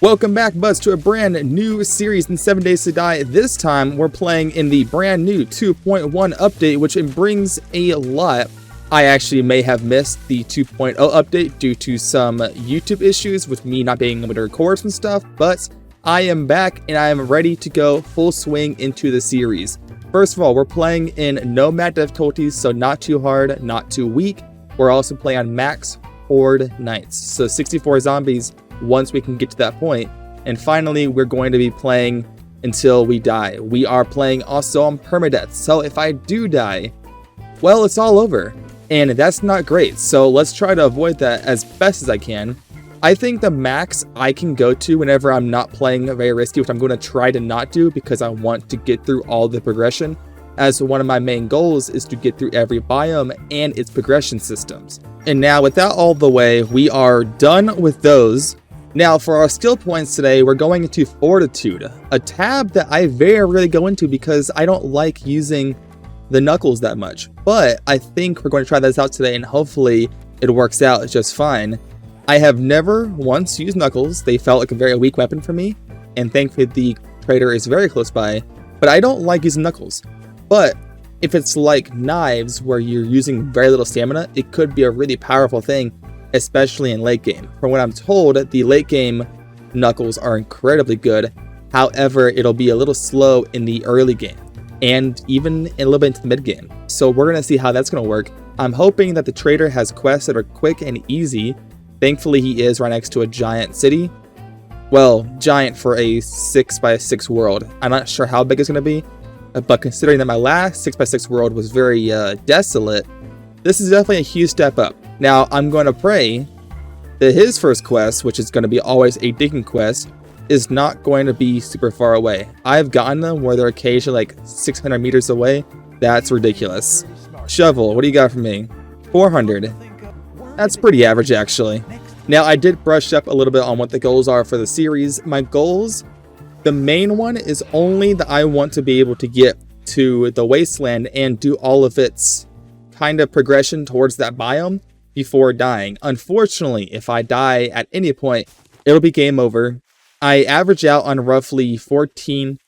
Welcome back, buds, to a brand new series in 7 Days to Die. This time, we're playing in the brand new 2.1 update, which brings a lot. I actually may have missed the 2.0 update due to some YouTube issues with me not being able to record some stuff, but I am back and I am ready to go full swing into the series. First of all, we're playing in Nomad Difficulty, so not too hard, not too weak. We're also playing on max Horde nights, so 64 zombies once we can get to that point. And finally, we're going to be playing until we die. We are playing also on Permadeath, so if I do die, well, it's all over. And that's not great, so let's try to avoid that as best as I can. I think the max I can go to whenever I'm not playing very risky, which I'm going to try to not do because I want to get through all the progression, as one of my main goals is to get through every biome and its progression systems. And now with that all the way, we are done with those. Now for our skill points today, we're going into Fortitude, a tab that I very rarely go into because I don't like using the knuckles that much. But I think we're going to try this out today and hopefully it works out just fine. I have never once used knuckles. They felt like a very weak weapon for me, and thankfully the trader is very close by, but I don't like using knuckles. But if it's like knives where you're using very little stamina, it could be a really powerful thing, especially in late game. From what I'm told, the late game knuckles are incredibly good. However, it'll be a little slow in the early game and even a little bit into the mid game. So we're going to see how that's going to work. I'm hoping that the trader has quests that are quick and easy. Thankfully, he is right next to a giant city. Well, giant for a 6x6 world. I'm not sure how big it's going to be, but considering that my last 6x6 world was very desolate, this is definitely a huge step up. Now, I'm going to pray that his first quest, which is going to be always a digging quest, is not going to be super far away. I've gotten them where they're occasionally like 600 meters away. That's ridiculous. Shovel, what do you got for me? 400. That's pretty average, actually. Now, I did brush up a little bit on what the goals are for the series. My goals, the main one is only that I want to be able to get to the wasteland and do all of its kind of progression towards that biome before dying. Unfortunately, if I die at any point, it'll be game over. I average out on roughly 14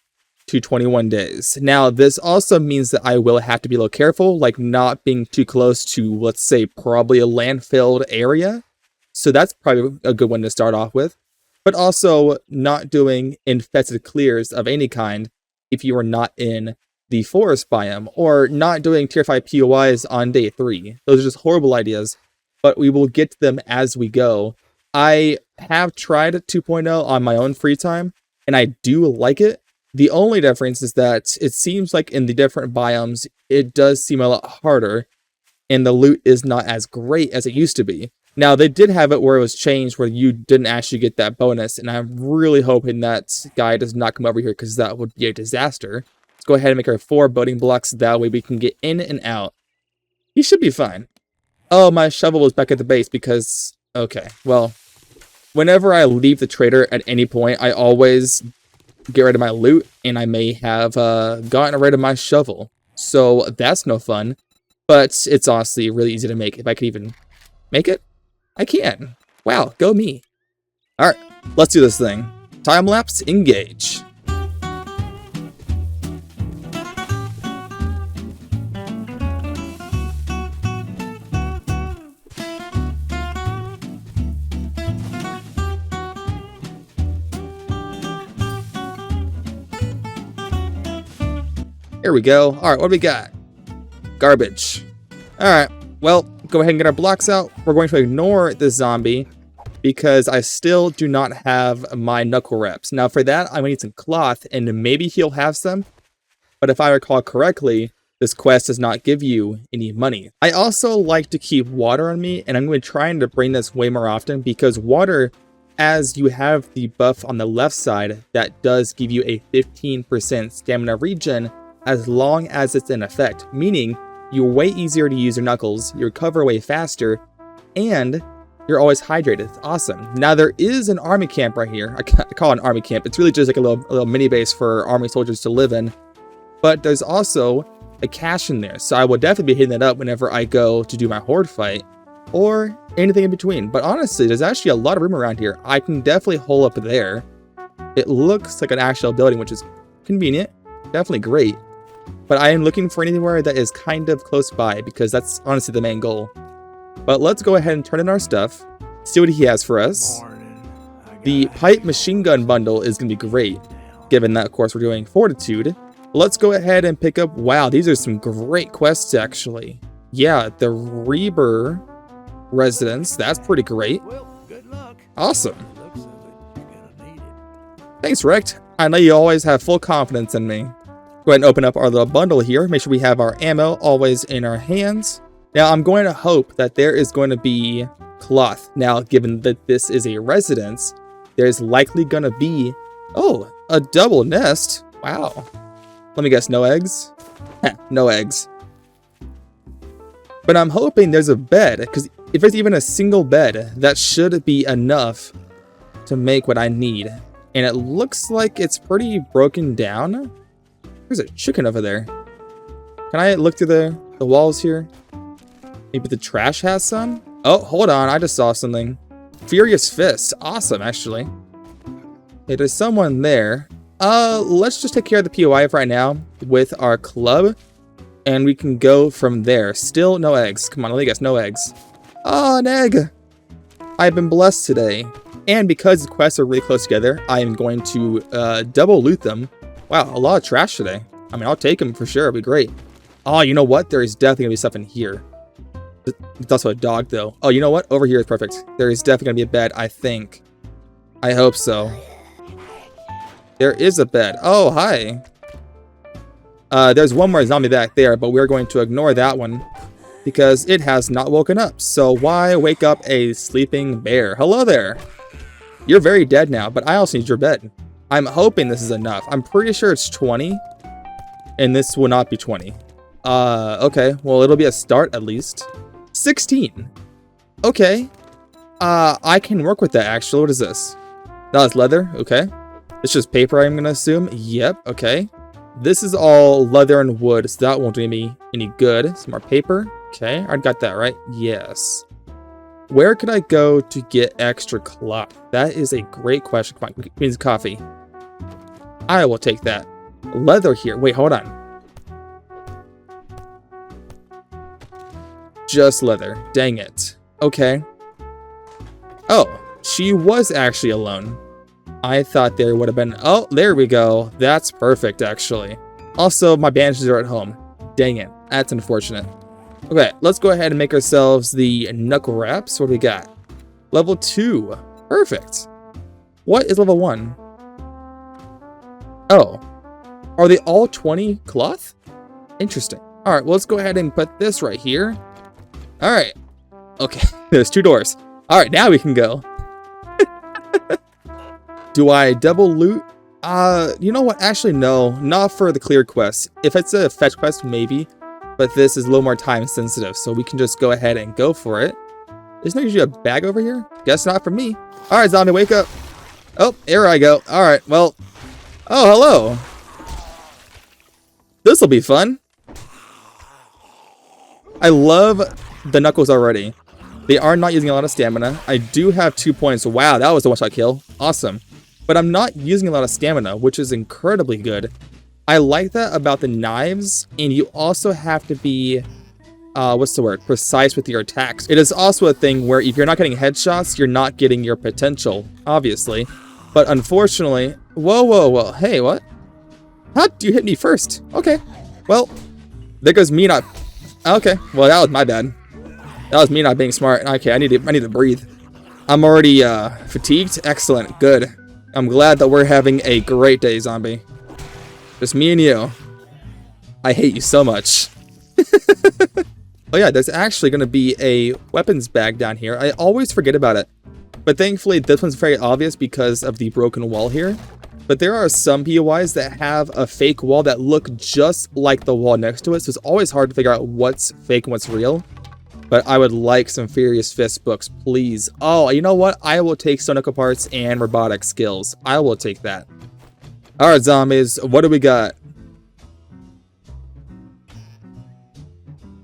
to 21 days. Now, this also means that I will have to be a little careful, like not being too close to, let's say, probably a land-filled area. So that's probably a good one to start off with. But also not doing infested clears of any kind if you are not in the forest biome, or not doing tier 5 POIs on day 3. Those are just horrible ideas, but we will get to them as we go. I have tried 2.0 on my own free time, and I do like it. The only difference is that it seems like in the different biomes, it does seem a lot harder, and the loot is not as great as it used to be. Now, they did have it where it was changed, where you didn't actually get that bonus, and I'm really hoping that guy does not come over here, because that would be a disaster. Let's go ahead and make our 4 boating blocks, that way we can get in and out. He should be fine. Oh, my shovel was back at the base, because... okay, well, whenever I leave the trader at any point, I always get rid of my loot, and I may have gotten rid of my shovel. So that's no fun, but it's honestly really easy to make. If I could even make it, I can. Wow, go me. All right, let's do this thing. Time lapse, engage. Here we go. All right, what do we got? Garbage. All right, well, go ahead and get our blocks out. We're going to ignore this zombie because I still do not have my knuckle wraps. Now for that, I'm going to need some cloth, and maybe he'll have some. But if I recall correctly, this quest does not give you any money. I also like to keep water on me, and I'm going to try to bring this way more often because water, as you have the buff on the left side, that does give you a 15% stamina regen as long as it's in effect, meaning you're way easier to use your knuckles, you recover way faster, and you're always hydrated. It's awesome. Now there is an army camp right here. I call it an army camp. It's really just like a little mini base for army soldiers to live in. But there's also a cache in there, so I will definitely be hitting that up whenever I go to do my horde fight. or anything in between. But honestly, there's actually a lot of room around here. I can definitely hole up there. It looks like an actual building, which is convenient. Definitely great. But I am looking for anywhere that is kind of close by, because that's honestly the main goal. But let's go ahead and turn in our stuff. See what he has for us. The pipe machine gun bundle is going to be great, given that, of course, we're doing fortitude. Let's go ahead and pick up... Wow, these are some great quests, actually. Yeah, the Reber residence. That's pretty great. Awesome. Thanks, Rect. I know you always have full confidence in me. Go ahead and open up our little bundle here. Make sure we have our ammo always in our hands. Now, I'm going to hope that there is going to be cloth. Now, given that this is a residence, there's likely going to be... Oh, a double nest. Wow. Let me guess, no eggs? No eggs. But I'm hoping there's a bed, because if there's even a single bed, that should be enough to make what I need. And it looks like it's pretty broken down. There's a chicken over there. Can I look through the walls here? Maybe the trash has some? Oh, hold on. I just saw something. Furious Fist. Awesome, actually. Hey, there's someone there. Let's just take care of the POI right now with our club. And we can go from there. Still no eggs. Come on, let me guess, no eggs. Oh, an egg! I've been blessed today. And because the quests are really close together, I am going to double loot them. Wow, a lot of trash today. I mean, I'll take them for sure. It'll be great. Oh, you know what? There is definitely going to be stuff in here. It's also a dog, though. Oh, you know what? Over here is perfect. There is definitely going to be a bed, I think. I hope so. There is a bed. Oh, hi. There's one more zombie back there, but we're going to ignore that one because it has not woken up. So why wake up a sleeping bear? Hello there. You're very dead now, but I also need your bed. I'm hoping this is enough. I'm pretty sure it's 20, and this will not be 20. Okay. Well, it'll be a start at least. 16. Okay. I can work with that, actually. What is this? No, it's leather. Okay. It's just paper, I'm gonna assume. Yep. Okay. This is all leather and wood, so that won't do me any good. Some more paper. Okay. I got that, right? Yes. Where could I go to get extra cloth? That is a great question. Come on, means coffee. I will take that. Leather here. Wait, hold on. Just leather. Dang it. Okay. Oh, she was actually alone. I thought there would have been... Oh, there we go. That's perfect, actually. Also, my bandages are at home. Dang it. That's unfortunate. Okay, let's go ahead and make ourselves the knuckle wraps. What do we got? Level 2. Perfect. What is level 1? Oh. Are they all 20 cloth? Interesting. All right, well, let's go ahead and put this right here. All right. Okay, there's 2 doors. All right, now we can go. Do I double loot? You know what? Actually, no. Not for the clear quest. If it's a fetch quest, maybe. But this is a little more time sensitive, so we can just go ahead and go for it. Isn't there usually a bag over here? Guess not for me. All right, zombie, wake up. Oh, here I go. All right, well. Oh, hello. This will be fun. I love the knuckles already. They are not using a lot of stamina. I do have 2 points. Wow, that was a one-shot kill. Awesome. But I'm not using a lot of stamina, which is incredibly good. I like that about the knives, and you also have to be, what's the word? Precise with your attacks. It is also a thing where if you're not getting headshots, you're not getting your potential, obviously. But unfortunately, whoa, hey, what? How did you hit me first? Okay, well, there goes me not, okay, well, that was my bad. That was me not being smart. Okay, I need to breathe. I'm already, fatigued. Excellent, good. I'm glad that we're having a great day, zombie. Just me and you. I hate you so much. Oh yeah, there's actually going to be a weapons bag down here. I always forget about it. But thankfully, this one's very obvious because of the broken wall here. But there are some POIs that have a fake wall that look just like the wall next to it. So it's always hard to figure out what's fake and what's real. But I would like some Furious Fist books, please. Oh, you know what? I will take Sonic parts and robotic skills. I will take that. Alright, zombies. What do we got?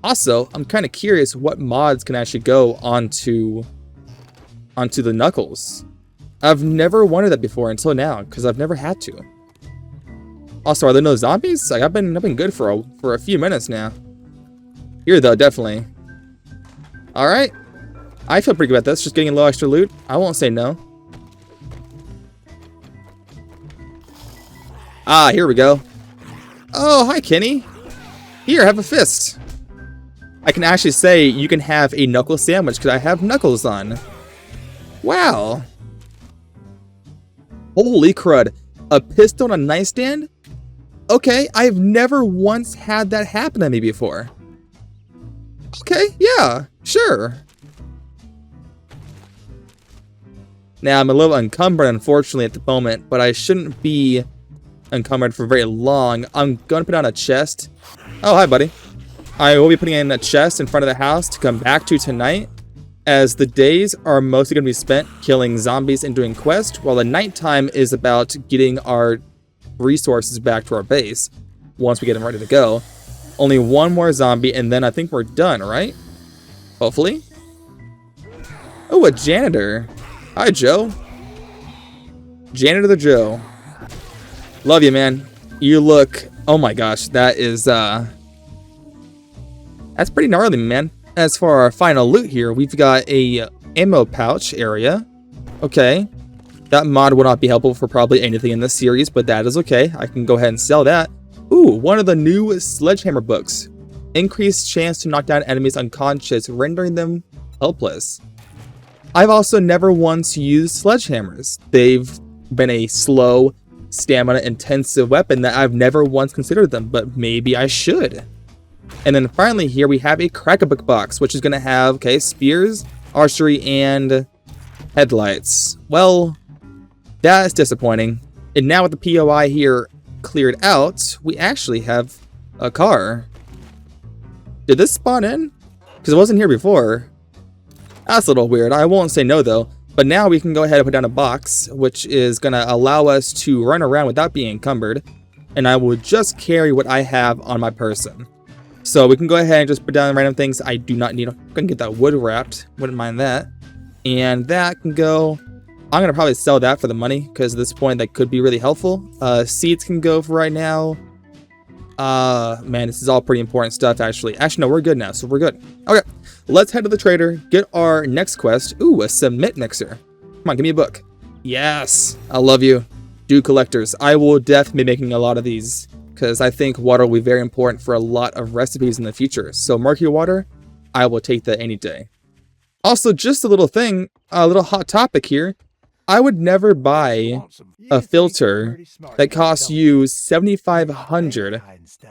Also, I'm kind of curious what mods can actually go onto the knuckles. I've never wondered that before until now, because I've never had to. Also, are there no zombies? Like, I've been good for a few minutes now. Here though, definitely. All right, I feel pretty good about this. Just getting a little extra loot. I won't say no. Ah, here we go. Oh, hi, Kenny. Here, have a fist. I can actually say you can have a knuckle sandwich because I have knuckles on. Wow. Holy crud. A pistol on a nightstand? Okay, I've never once had that happen to me before. Okay, yeah, sure. Now, I'm a little encumbered, unfortunately, at the moment, but I shouldn't be encumbered for very long. I'm going to put on a chest. Oh, hi, buddy. I will be putting in a chest in front of the house to come back to tonight, as the days are mostly going to be spent killing zombies and doing quests, while the nighttime is about getting our resources back to our base once we get them ready to go. Only one more zombie, and then I think we're done, right? Hopefully. Oh, a janitor. Hi, Joe. Janitor the Joe. Love you, man. You look... Oh my gosh, that is, that's pretty gnarly, man. As for our final loot here, we've got a ammo pouch area. Okay. That mod will not be helpful for probably anything in this series, but that is okay. I can go ahead and sell that. Ooh, one of the new sledgehammer books. Increased chance to knock down enemies unconscious, rendering them helpless. I've also never once used sledgehammers. They've been a slow, stamina-intensive weapon that I've never once considered them, but maybe I should. And then finally here we have a crack-a-book box, which is going to have, okay, spears, archery, and headlights. Well, that's disappointing. And now with the POI here cleared out, we actually have a car. Did this spawn in? Because it wasn't here before. That's a little weird. I won't say no though. But now we can go ahead and put down a box, which is going to allow us to run around without being encumbered. And I will just carry what I have on my person. So we can go ahead and just put down random things I do not need. I can get that wood wrapped. Wouldn't mind that. And that can go... I'm going to probably sell that for the money, because at this point that could be really helpful. Seeds can go for right now. Man, this is all pretty important stuff, actually. Actually, no, we're good now, so we're good. Okay, let's head to the trader, get our next quest. Ooh, a cement mixer. Come on, give me a book. Yes, I love you. Do collectors. I will definitely be making a lot of these, because I think water will be very important for a lot of recipes in the future. So Murky water, I will take that any day. Also, just a little thing, a little hot topic here. I would never buy a filter that costs you $7,500.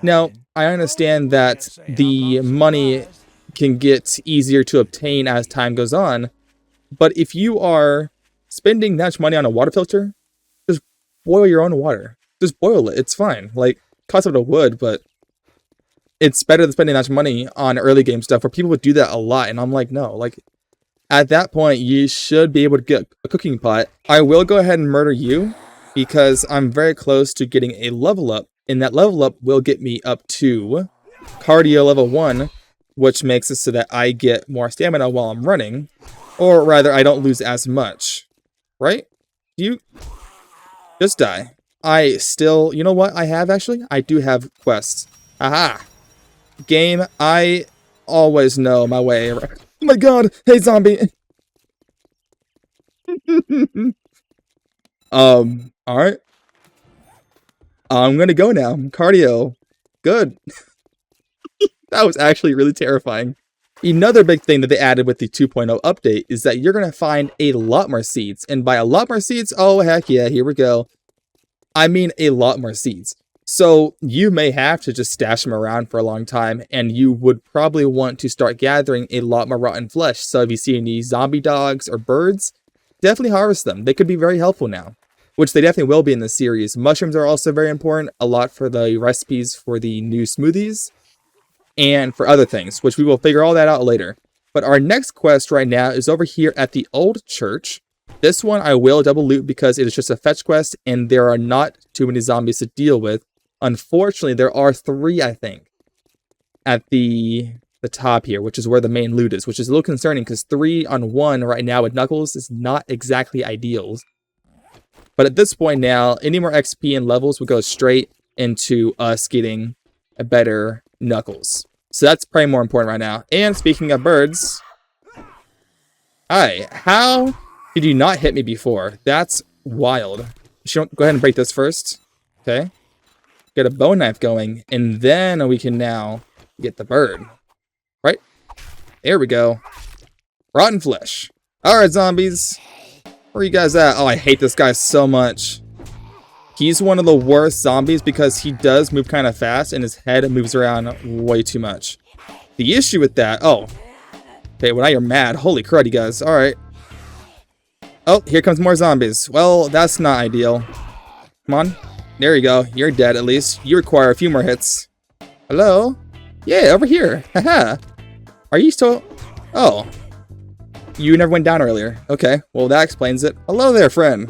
Now, I understand that the money can get easier to obtain as time goes on, but if you are spending that much money on a water filter, just boil your own water. Just boil it. It's fine. Like, cost of the wood, but it's better than spending that much money on early game stuff where people would do that a lot, and I'm like, no, like... At that point, you should be able to get a cooking pot. I will go ahead and murder you because I'm very close to getting a level up. And that level up will get me up to cardio level 1, which makes it so that I get more stamina while I'm running. Or rather, I don't lose as much. Right? You just die. I still, you know what I have actually? I do have quests. Aha! Game, I always know my way around. Oh my god! Hey, zombie! Alright. I'm gonna go now. Cardio. Good. That was actually really terrifying. Another big thing that they added with the 2.0 update is that you're gonna find a lot more seeds. And by a lot more seeds, oh heck yeah, here we go. I mean a lot more seeds. So you may have to just stash them around for a long time, and you would probably want to start gathering a lot more rotten flesh. So if you see any zombie dogs or birds, definitely harvest them. They could be very helpful now, which they definitely will be in the series. Mushrooms are also very important, a lot for the recipes for the new smoothies and for other things, which we will figure all that out later. But our next quest right now is over here at the old church. This one I will double loot because it is just a fetch quest, and there are not too many zombies to deal with. Unfortunately, there are 3, I think, at the the top here, which is where the main loot is, which is a little concerning because 3-on-1 right now with Knuckles is not exactly ideal. But at this point now, any more XP and levels would go straight into us getting a better Knuckles. So that's probably more important right now. And speaking of birds, hi, how did you not hit me before? That's wild. Go ahead and break this first. Okay. Get a bone knife going, and then we can now get the bird. Right? There we go. Rotten flesh. Alright, zombies. Where are you guys at? Oh, I hate this guy so much. He's one of the worst zombies because he does move kind of fast and his head moves around way too much. The issue with that... Oh. Okay, well now you're mad. Holy crud, you guys. Alright. Oh, here comes more zombies. Well, that's not ideal. Come on. There you go. You're dead at least. You require a few more hits. Hello? Yeah, over here. Haha. Are you still... Oh. You never went down earlier. Okay, well that explains it. Hello there, friend.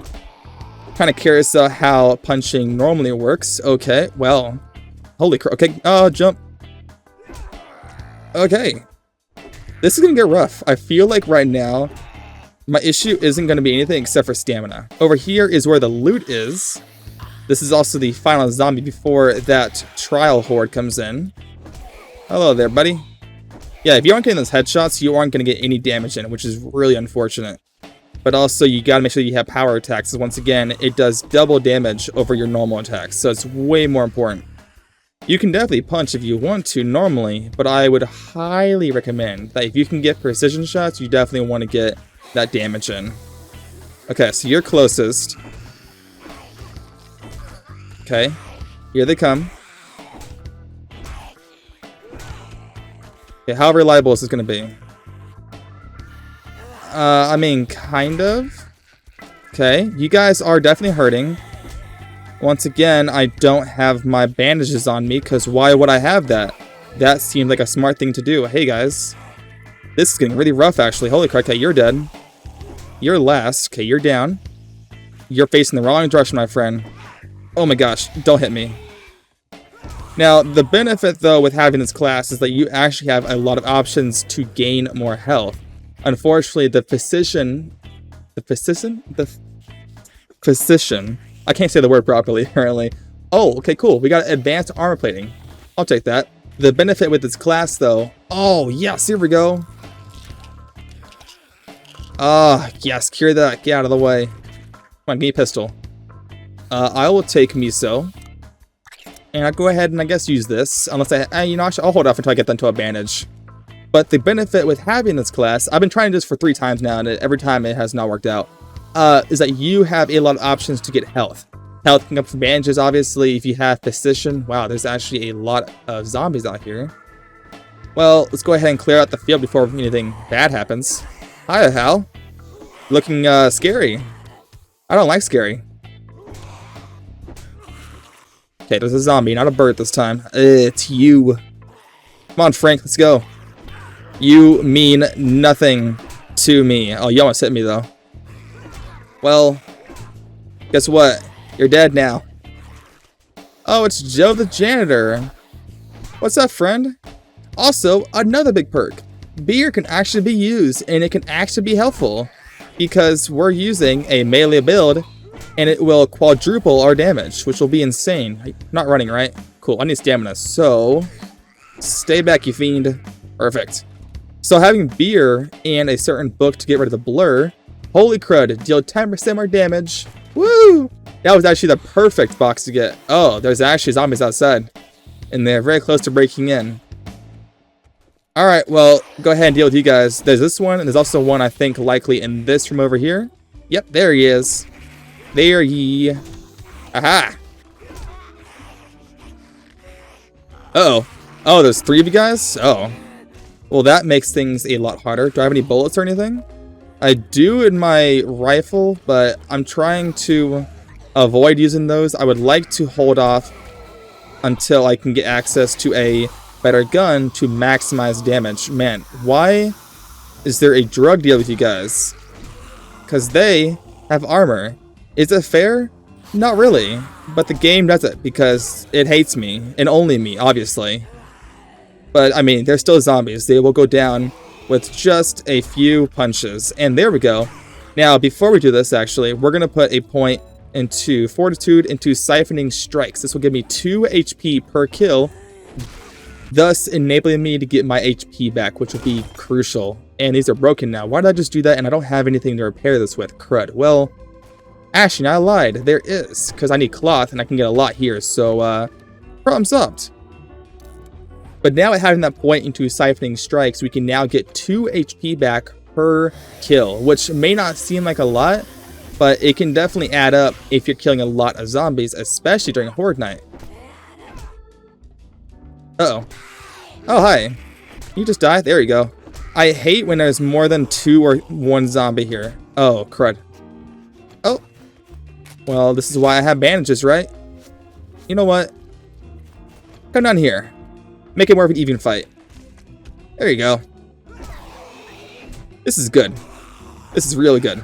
Kind of curious how punching normally works. Okay, well, holy crap. Okay, jump. Okay, this is gonna get rough. I feel like right now my issue isn't gonna be anything except for stamina. Over here is where the loot is. This is also the final zombie before that trial horde comes in. Hello there, buddy. Yeah, if you aren't getting those headshots, you aren't gonna get any damage in, which is really unfortunate. But also, you gotta make sure you have power attacks. Once again, it does double damage over your normal attacks, so it's way more important. You can definitely punch if you want to normally, but I would highly recommend that if you can get precision shots, you definitely want to get that damage in. Okay, so you're closest. Okay, here they come. Okay, how reliable is this gonna be? I mean, kind of. Okay, you guys are definitely hurting. Once again, I don't have my bandages on me, because why would I have that? That seemed like a smart thing to do. Hey, guys. This is getting really rough, actually. Holy crap, okay, you're dead. You're last. Okay, you're down. You're facing the wrong direction, my friend. Oh my gosh, don't hit me. Now, the benefit, though, with having this class is that you actually have a lot of options to gain more health. Unfortunately, the physician, I can't say the word properly, apparently. Oh, okay, cool. We got advanced armor plating. I'll take that. The benefit with this class, though... Oh, yes, here we go. Yes, cure that. Get out of the way. Come on, give me a pistol. I will take Miso. And I'll go ahead and, I guess, use this. Unless actually, I'll hold off until I get that into a bandage. But the benefit with having this class... I've been trying this for 3 times now, and every time it has not worked out. Is that you have a lot of options to get health. Health can come from bandages, obviously. If you have physician, wow, there's actually a lot of zombies out here. Well, let's go ahead and clear out the field before anything bad happens. Hiya, Hal. Looking scary. I don't like scary. Okay, there's a zombie, not a bird this time. It's you. Come on, Frank, let's go. You mean nothing to me. Oh, you almost hit me, though. Well, guess what? You're dead now. Oh, it's Joe the janitor. What's up, friend? Also, another big perk. Beer can actually be used, and it can actually be helpful. Because we're using a melee build, and it will quadruple our damage, which will be insane. Not running, right? Cool, I need stamina, so... Stay back, you fiend. Perfect. So having beer and a certain book to get rid of the blur... Holy crud, deal 10% more damage. Woo! That was actually the perfect box to get. Oh, there's actually zombies outside. And they're very close to breaking in. Alright, well, go ahead and deal with you guys. There's this one, and there's also one, I think, likely in this room over here. Yep, there he is. There ye. Aha! Uh-oh. Oh, there's 3 of you guys? Oh. Well, that makes things a lot harder. Do I have any bullets or anything? I do in my rifle, but I'm trying to avoid using those. I would like to hold off until I can get access to a better gun to maximize damage. Man, why is there a drug deal with you guys? Because they have armor. Is it fair? Not really. But the game does it because it hates me. And only me, obviously. But, I mean, they're still zombies. They will go down with just a few punches. And there we go. Now, before we do this, actually, we're going to put a point into fortitude, into siphoning strikes. This will give me 2 HP per kill, thus enabling me to get my HP back, which will be crucial. And these are broken now. Why did I just do that? And I don't have anything to repair this with. Crud. Well, actually, I lied. There is, because I need cloth, and I can get a lot here. So, problem solved. But now having that point into siphoning strikes, we can now get 2 HP back per kill, which may not seem like a lot, but it can definitely add up if you're killing a lot of zombies, especially during Horde night. Uh-oh. Oh, hi. You just died? There you go. I hate when there's more than 2 or 1 zombie here. Oh, crud. Oh. Well, this is why I have bandages, right? You know what? Come down here. Make it more of an even fight. There you go. This is good. This is really good.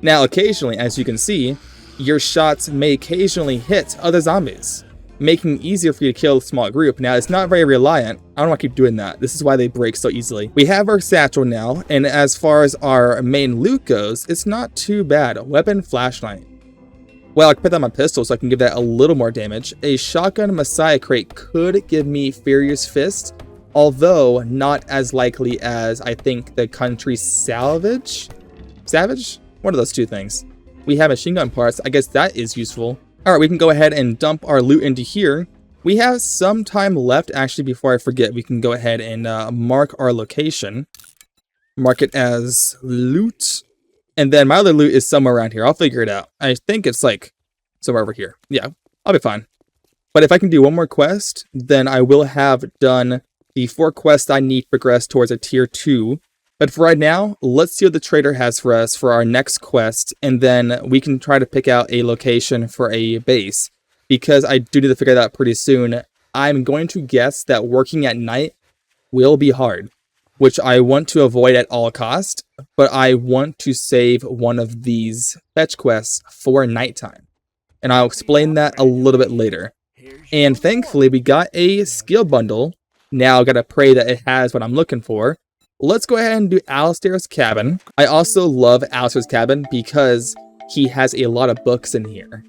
Now, occasionally, as you can see, your shots may occasionally hit other zombies, making it easier for you to kill a small group. Now, it's not very reliant. I don't want to keep doing that. This is why they break so easily. We have our satchel now, and as far as our main loot goes, it's not too bad. Weapon, flashlight. Well, I can put that on my pistol so I can give that a little more damage. A shotgun Messiah crate could give me Furious Fist, although not as likely as I think the country salvage? Savage? One of those two things. We have machine gun parts. I guess that is useful. Alright, we can go ahead and dump our loot into here. We have some time left. Actually, before I forget, we can go ahead and mark our location. Mark it as loot. And then my other loot is somewhere around here. I'll figure it out. I think it's like somewhere over here. Yeah, I'll be fine. But if I can do one more quest, then I will have done the 4 quests I need to progress towards a tier 2. But for right now, let's see what the trader has for us for our next quest. And then we can try to pick out a location for a base. Because I do need to figure that out pretty soon. I'm going to guess that working at night will be hard, which I want to avoid at all costs, but I want to save one of these fetch quests for nighttime. And I'll explain that a little bit later. And thankfully, we got a skill bundle. Now I gotta pray that it has what I'm looking for. Let's go ahead and do Alistair's cabin. I also love Alistair's cabin because he has a lot of books in here.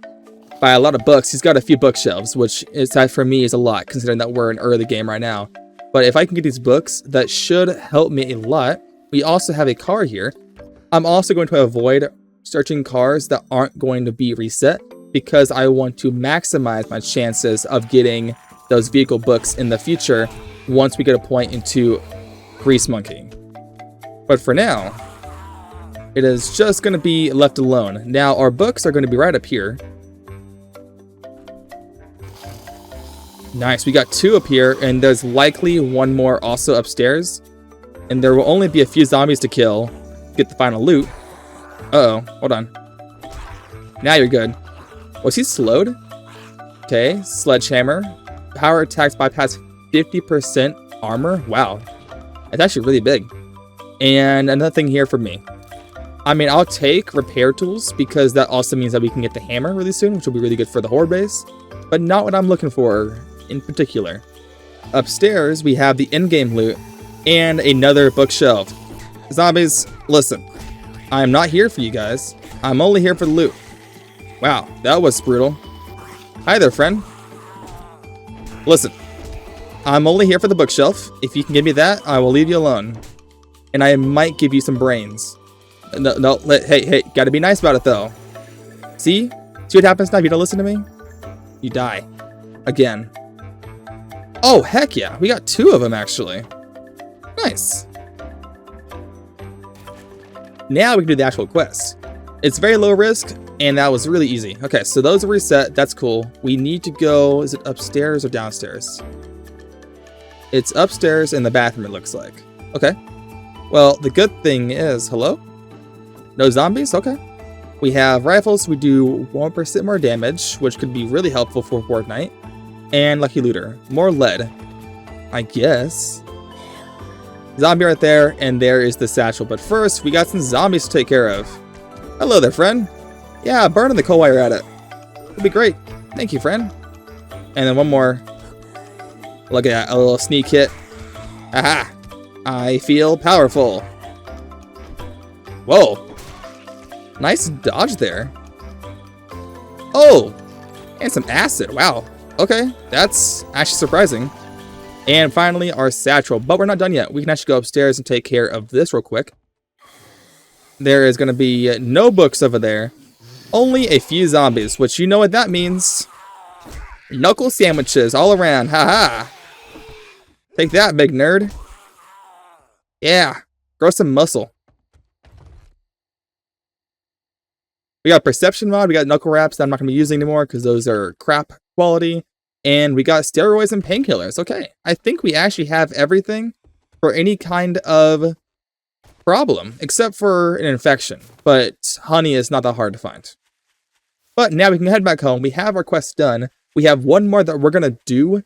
By a lot of books, he's got a few bookshelves, which is, for me, is a lot, considering that we're in early game right now. But if I can get these books, that should help me a lot. We also have a car here. I'm also going to avoid searching cars that aren't going to be reset because I want to maximize my chances of getting those vehicle books in the future once we get a point into Grease Monkey. But for now, it is just going to be left alone. Now, our books are going to be right up here. Nice, we got 2 up here, and there's likely 1 more also upstairs. And there will only be a few zombies to kill to get the final loot. Uh-oh, hold on. Now you're good. Was he slowed? Okay, sledgehammer. Power attacks bypass 50% armor. Wow, that's actually really big. And another thing here for me. I mean, I'll take repair tools because that also means that we can get the hammer really soon, which will be really good for the Horde base. But not what I'm looking for in particular. Upstairs, we have the in-game loot and another bookshelf. Zombies, listen. I'm not here for you guys. I'm only here for the loot. Wow, that was brutal. Hi there, friend. Listen. I'm only here for the bookshelf. If you can give me that, I will leave you alone. And I might give you some brains. No, hey, gotta be nice about it, though. See what happens now if you don't listen to me? You die. Again. Oh, heck yeah. We got 2 of them, actually. Nice. Now we can do the actual quest. It's very low risk, and that was really easy. Okay, so those are reset. That's cool. We need to go... Is it upstairs or downstairs? It's upstairs in the bathroom, it looks like. Okay. Well, the good thing is... Hello? No zombies? Okay. We have rifles. We do 1% more damage, which could be really helpful for Horde Night. And Lucky Looter. More lead, I guess. Zombie right there, and there is the satchel. But first, we got some zombies to take care of. Hello there, friend. Yeah, burn in the coal while you're at it. It'll be great. Thank you, friend. And then one more. Look at that, a little sneak hit. Aha! I feel powerful. Whoa. Nice dodge there. Oh! And some acid. Wow. Okay. That's actually surprising. And finally, our satchel. But we're not done yet. We can actually go upstairs and take care of this real quick. There is going to be no books over there. Only a few zombies, which you know what that means. Knuckle sandwiches all around. Haha. Take that, big nerd. Yeah. Grow some muscle. We got perception mod. We got knuckle wraps that I'm not going to be using anymore because those are crap quality. And we got steroids and painkillers. Okay. I think we actually have everything for any kind of problem, except for an infection. But honey is not that hard to find. But now we can head back home. We have our quest done. We have one more that we're going to do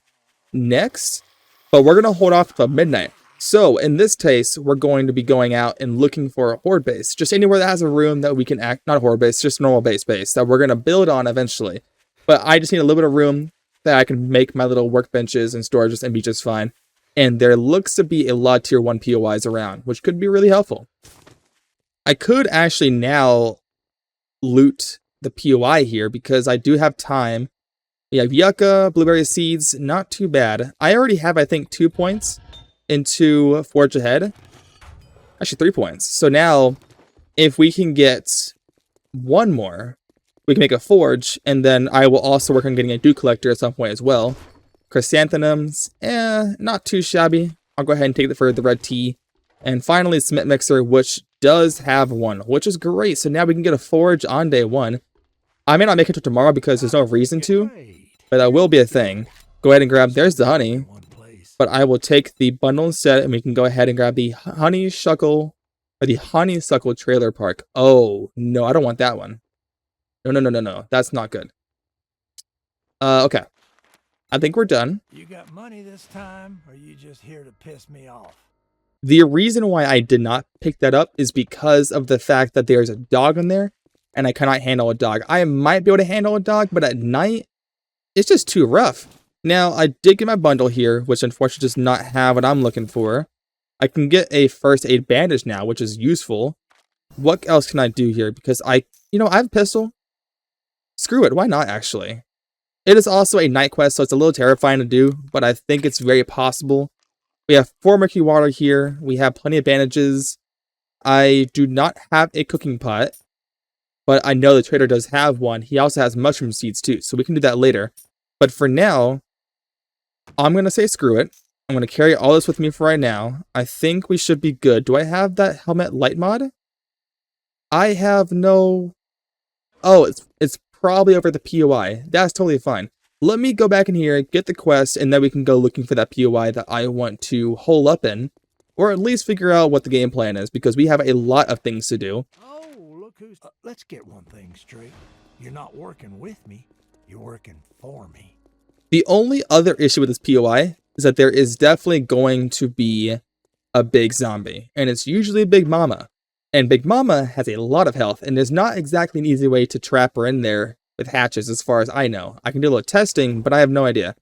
next, but we're going to hold off until midnight. So in this case, we're going to be going out and looking for a horde base. Just anywhere that has a room that we can not a horde base, just a normal base that we're going to build on eventually. But I just need a little bit of room that I can make my little workbenches and storages and be just fine. And there looks to be a lot of tier 1 POIs around, which could be really helpful. I could actually now loot the POI here because I do have time. We have yucca, blueberry seeds, not too bad. I already have, I think, 2 points into Forge Ahead. Actually, 3 points. So now, if we can get one more, we can make a forge, and then I will also work on getting a dew collector at some point as well. Chrysanthemums, not too shabby. I'll go ahead and take it for the red tea. And finally, cement mixer, which does have one, which is great. So now we can get a forge on day 1. I may not make it till tomorrow because there's no reason to, but that will be a thing. Go ahead and grab, there's the honey, but I will take the bundle instead, and we can go ahead and grab the honeysuckle, or the honeysuckle trailer park. Oh, no, I don't want that one. No, that's not good. Okay. I think we're done. You got money this time, or are you just here to piss me off? The reason why I did not pick that up is because of the fact that there's a dog in there, and I cannot handle a dog. I might be able to handle a dog, but at night, it's just too rough. Now, I did get my bundle here, which unfortunately does not have what I'm looking for. I can get a first aid bandage now, which is useful. What else can I do here? Because I have a pistol. Screw it, why not, actually? It is also a night quest, so it's a little terrifying to do, but I think it's very possible. We have 4 murky water here. We have plenty of bandages. I do not have a cooking pot, but I know the trader does have one. He also has mushroom seeds too, so we can do that later. But for now, I'm going to say screw it. I'm going to carry all this with me for right now. I think we should be good. Do I have that helmet light mod? I have no... Oh, it's probably over the POI. That's totally fine. Let me go back in here, get the quest, and then we can go looking for that POI that I want to hole up in. Or at least figure out what the game plan is, because we have a lot of things to do. Oh, look who's... let's get one thing straight. You're not working with me. You're working for me. The only other issue with this POI is that there is definitely going to be a big zombie. And it's usually a Big Mama. And Big Mama has a lot of health, and there's not exactly an easy way to trap her in there with hatches as far as I know. I can do a little testing, but I have no idea.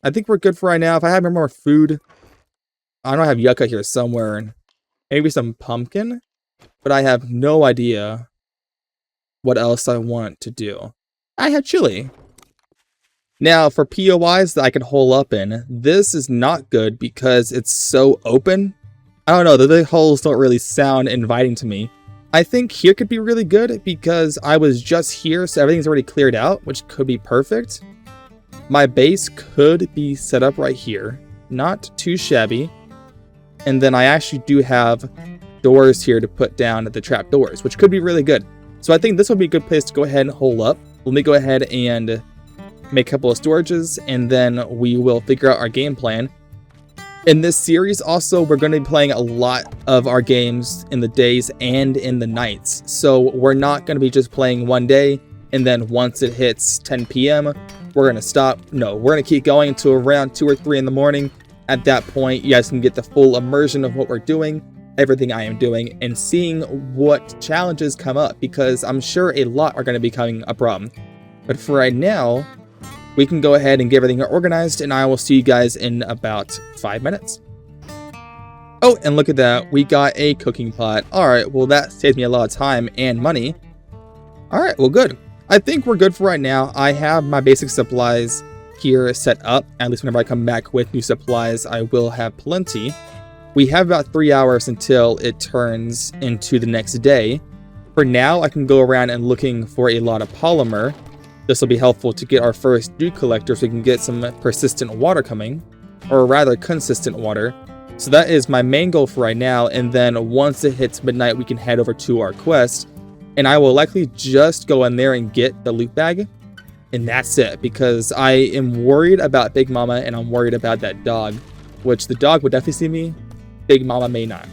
I think we're good for right now. If I have more food, I don't have yucca here somewhere, and maybe some pumpkin, but I have no idea what else I want to do. I have chili. Now, for POIs that I can hole up in, this is not good because it's so open. I don't know, the holes don't really sound inviting to me. I think here could be really good because I was just here, so everything's already cleared out, which could be perfect. My base could be set up right here. Not too shabby. And then I actually do have doors here to put down the trap doors, which could be really good. So I think this would be a good place to go ahead and hole up. Let me go ahead and make a couple of storages, and then we will figure out our game plan. In this series, also, we're going to be playing a lot of our games in the days and in the nights. So we're not going to be just playing one day, and then once it hits 10 p.m., we're going to stop. No, we're going to keep going until around 2 or 3 in the morning. At that point, you guys can get the full immersion of what we're doing, everything I am doing, and seeing what challenges come up, because I'm sure a lot are going to be becoming a problem. But for right now, we can go ahead and get everything organized, and I will see you guys in about 5 minutes. Oh, and look at that. We got a cooking pot. All right, well, that saved me a lot of time and money. All right, well, good. I think we're good for right now. I have my basic supplies here set up. At least whenever I come back with new supplies, I will have plenty. We have about 3 hours until it turns into the next day. For now, I can go around and looking for a lot of polymer. This will be helpful to get our first dew collector so we can get some persistent water coming, or rather consistent water. So that is my main goal for right now, and then once it hits midnight, we can head over to our quest, and I will likely just go in there and get the loot bag, and that's it, because I am worried about Big Mama, and I'm worried about that dog, which the dog would definitely see me, Big Mama may not.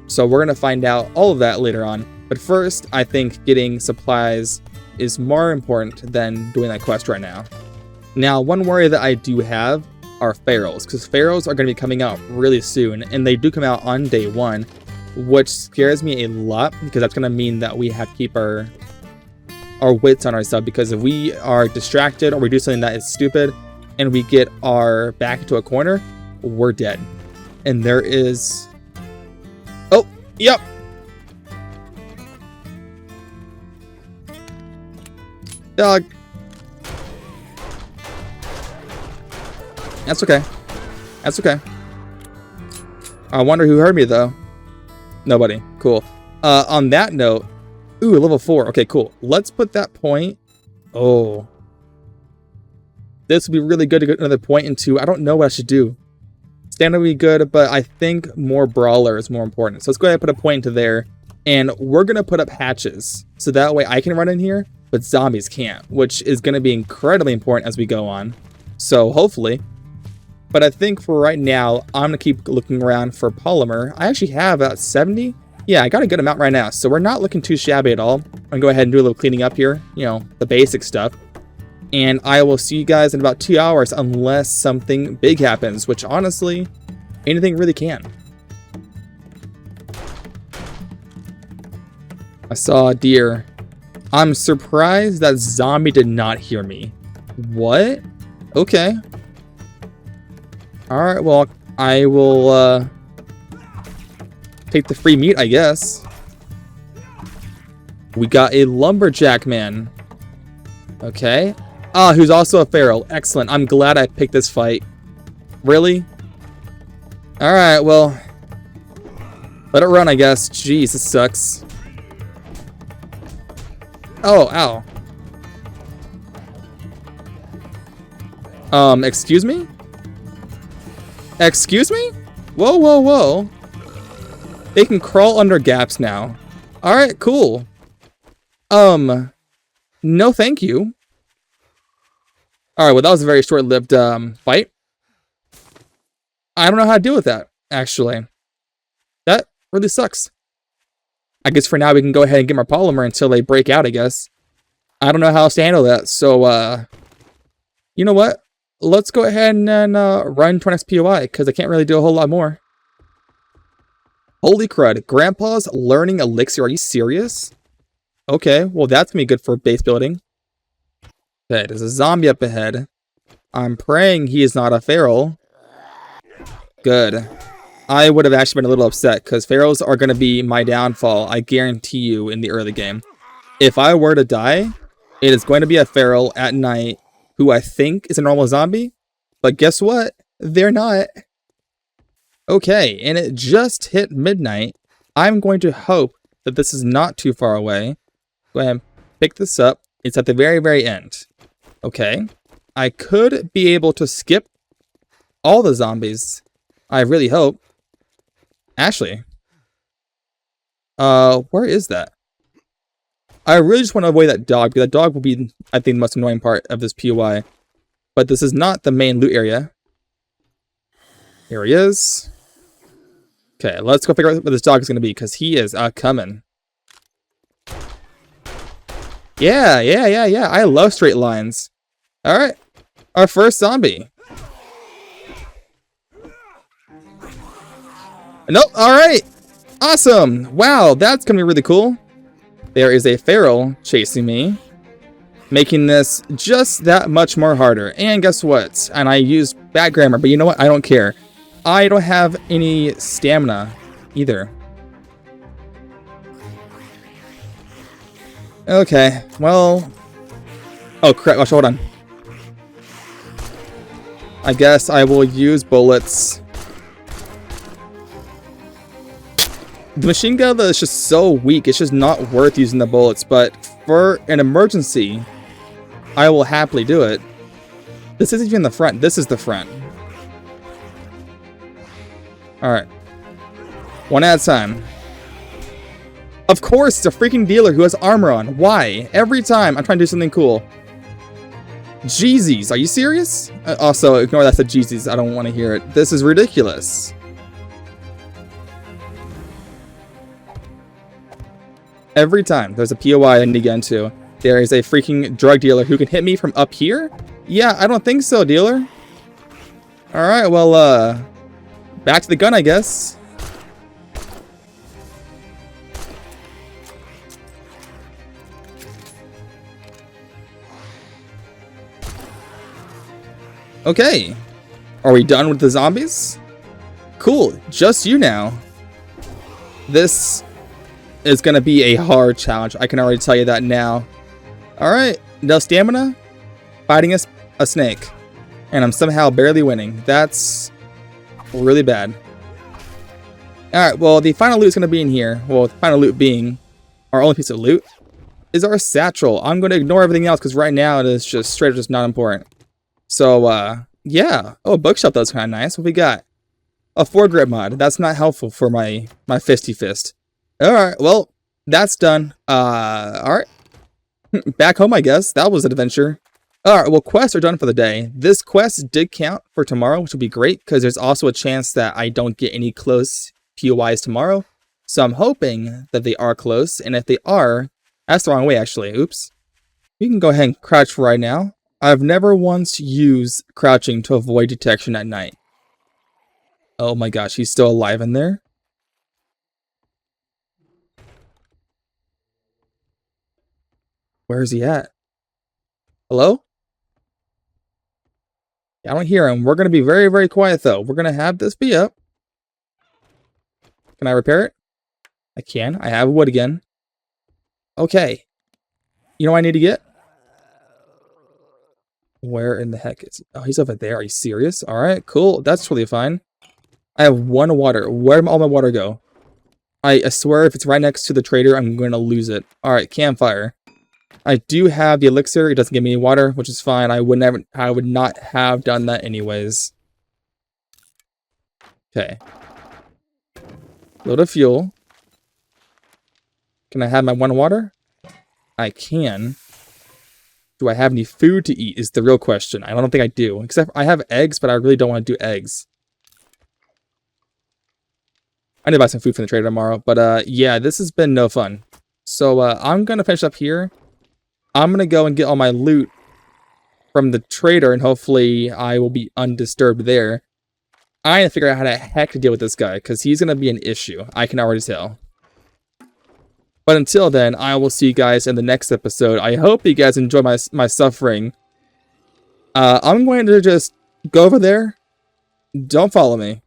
So we're going to find out all of that later on, but first, I think getting supplies is more important than doing that quest right now. Now, one worry that I do have are ferals, because ferals are going to be coming out really soon, and they do come out on day 1, which scares me a lot, because that's going to mean that we have to keep our wits on ourselves, because if we are distracted or we do something that is stupid and we get our back into a corner, we're dead. And there is... Oh, yep! Dog. That's okay. That's okay. I wonder who heard me, though. Nobody. Cool. On that note... Ooh, level 4. Okay, cool. Let's put that point... Oh. This would be really good to get another point into. I don't know what I should do. Standard would be good, but I think more brawler is more important. So let's go ahead and put a point into there. And we're going to put up hatches. So that way I can run in here, but zombies can't. Which is going to be incredibly important as we go on. So hopefully... But I think for right now, I'm going to keep looking around for polymer. I actually have about 70. Yeah, I got a good amount right now. So we're not looking too shabby at all. I'm going to go ahead and do a little cleaning up here. You know, the basic stuff. And I will see you guys in about 2 hours unless something big happens. Which honestly, anything really can. I saw a deer. I'm surprised that zombie did not hear me. What? Okay. Alright, well, I will, take the free meat, I guess. We got a lumberjack man. Okay. Ah, who's also a feral. Excellent. I'm glad I picked this fight. Really? Alright, well. Let it run, I guess. Jeez, this sucks. Oh, ow. Excuse me? Excuse me? Whoa, whoa, whoa. They can crawl under gaps now. Alright, cool. No thank you. Alright, well that was a very short-lived, fight. I don't know how to deal with that, actually. That really sucks. I guess for now we can go ahead and get more polymer until they break out, I guess. I don't know how else to handle that, so, you know what? Let's go ahead and run to our next POI, because I can't really do a whole lot more. Holy crud. Grandpa's learning elixir. Are you serious? Okay, well that's going to be good for base building. Okay, there's a zombie up ahead. I'm praying he is not a feral. Good. I would have actually been a little upset, because ferals are going to be my downfall, I guarantee you, in the early game. If I were to die, it is going to be a feral at night, who I think is a normal zombie, but guess what? They're not. Okay, and it just hit midnight. I'm going to hope that this is not too far away. Go ahead and pick this up. It's at the very, very end. Okay. I could be able to skip all the zombies. I really hope. Actually. Where is that? I really just want to avoid that dog, because that dog will be, I think, the most annoying part of this POI. But this is not the main loot area. Here he is. Okay, let's go figure out what this dog is going to be, because he is coming. Yeah. I love straight lines. Alright. Our first zombie. Nope, alright. Awesome. Wow, that's going to be really cool. There is a feral chasing me, making this just that much more harder. And guess what? And I used bad grammar, but you know what? I don't care. I don't have any stamina either. Okay, well... Oh crap, hold on. I guess I will use bullets. The machine gun is just so weak, it's just not worth using the bullets, but for an emergency, I will happily do it. This isn't even the front, this is the front. Alright. One at a time. Of course, it's a freaking dealer who has armor on. Why? Every time I'm trying to do something cool. Jeezies, are you serious? Also, ignore that said Jeezies, I don't want to hear it. This is ridiculous. Every time there's a POI I need to get into, there is a freaking drug dealer who can hit me from up here? Yeah, I don't think so, dealer. Alright, well, back to the gun, I guess. Okay. Are we done with the zombies? Cool, just you now. This is gonna be a hard challenge. I can already tell you that now. Alright, no stamina, fighting a snake. And I'm somehow barely winning. That's really bad. Alright, well, the final loot is gonna be in here. Well, the final loot being our only piece of loot is our satchel. I'm gonna ignore everything else because right now it is just straight up just not important. So, yeah. Oh, bookshelf, that was kind of nice. What we got? A foregrip mod. That's not helpful for my fisty fist. Alright, well, that's done. Alright. Back home, I guess. That was an adventure. Alright, well, quests are done for the day. This quest did count for tomorrow, which will be great, because there's also a chance that I don't get any close POIs tomorrow. So I'm hoping that they are close, and if they are, that's the wrong way, actually. Oops. We can go ahead and crouch for right now. I've never once used crouching to avoid detection at night. Oh my gosh, he's still alive in there? Where is he at? Hello? I don't hear him. We're going to be very, very quiet, though. We're going to have this be up. Can I repair it? I can. I have wood again. Okay. You know what I need to get? Where in the heck is he? Oh, he's over there. Are you serious? All right, cool. That's really fine. I have one water. Where did all my water go? I swear if it's right next to the trader, I'm going to lose it. All right, campfire. I do have the elixir. It doesn't give me any water, which is fine. I would not have done that anyways. Okay. Load of fuel. Can I have my one water? I can. Do I have any food to eat is the real question. I don't think I do. Except I have eggs, but I really don't want to do eggs. I need to buy some food from the trader tomorrow. But yeah, this has been no fun. So I'm going to finish up here. I'm going to go and get all my loot from the trader, and hopefully I will be undisturbed there. I need to figure out how the heck to deal with this guy, because he's going to be an issue. I can already tell. But until then, I will see you guys in the next episode. I hope you guys enjoy my suffering. I'm going to just go over there. Don't follow me.